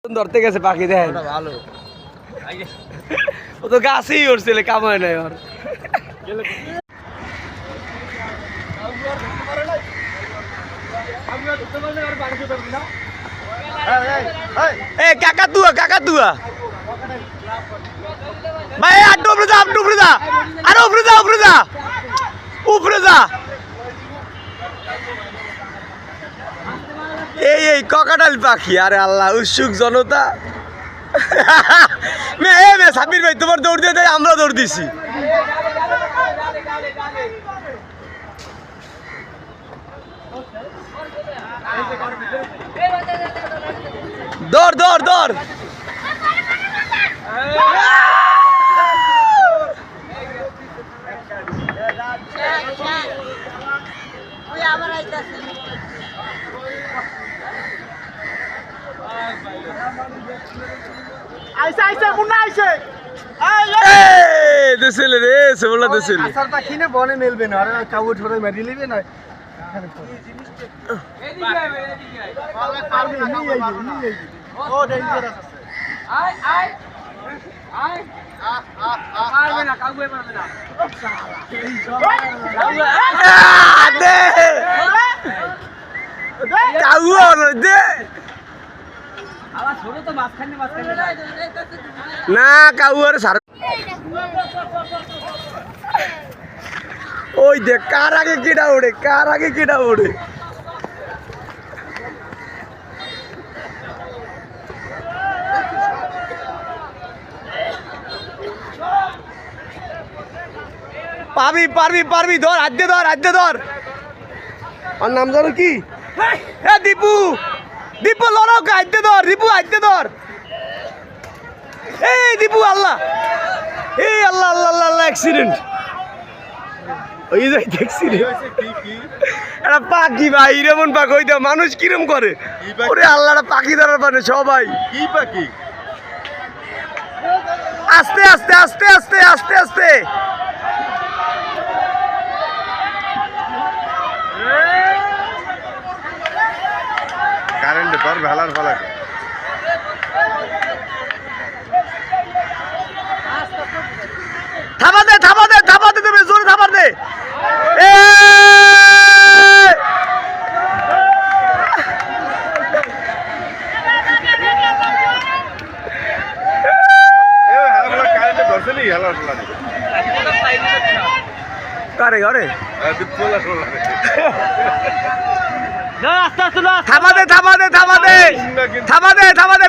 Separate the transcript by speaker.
Speaker 1: ধরতে গেছে পাখি দেখেন
Speaker 2: ভালো
Speaker 1: ও তো গাছেই উঠছিল কামায় নাই ওর কাকাতুয়া ভাই আটু উপরে যা আরে উপরে যা এই ককাটাল পাখি আরে আল্লাহ উৎসুক জনতা সাবির ভাই তোমার দৌড় দিয়ে আমরা দৌড় দিছি দৌড় দেশলে রে সেবলা দেশলে
Speaker 2: আসার পাখি না বনে মেলবে না আরে কাউ ধরে মেরে নেবে না ও ডেঞ্জারাস আছে আয় পারবে না কাউকে পারবে না
Speaker 1: দে না কাউয়ার সার ওই দেখ কার আগে কেডা ওড়ে পারবি ধর হাতে ধর ওর নাম জানো কি দীপু লড়াও হাতে ধর এই দীপু আল্লাহ অ্যাক্সিডেন্ট ওই যাই দেখছি একটা পাখি ভাই এমন পাখি হইতে মানুষ কিরম করে ওরে আল্লাহ পাখি ধরার মানে সবাই
Speaker 2: কি পাখি
Speaker 1: আস্তে
Speaker 2: কারেন্ট তোর ভেলার ফলা
Speaker 1: থাবা দে তুমি জোরে থাবা দে কারে ঘরে থাবা দে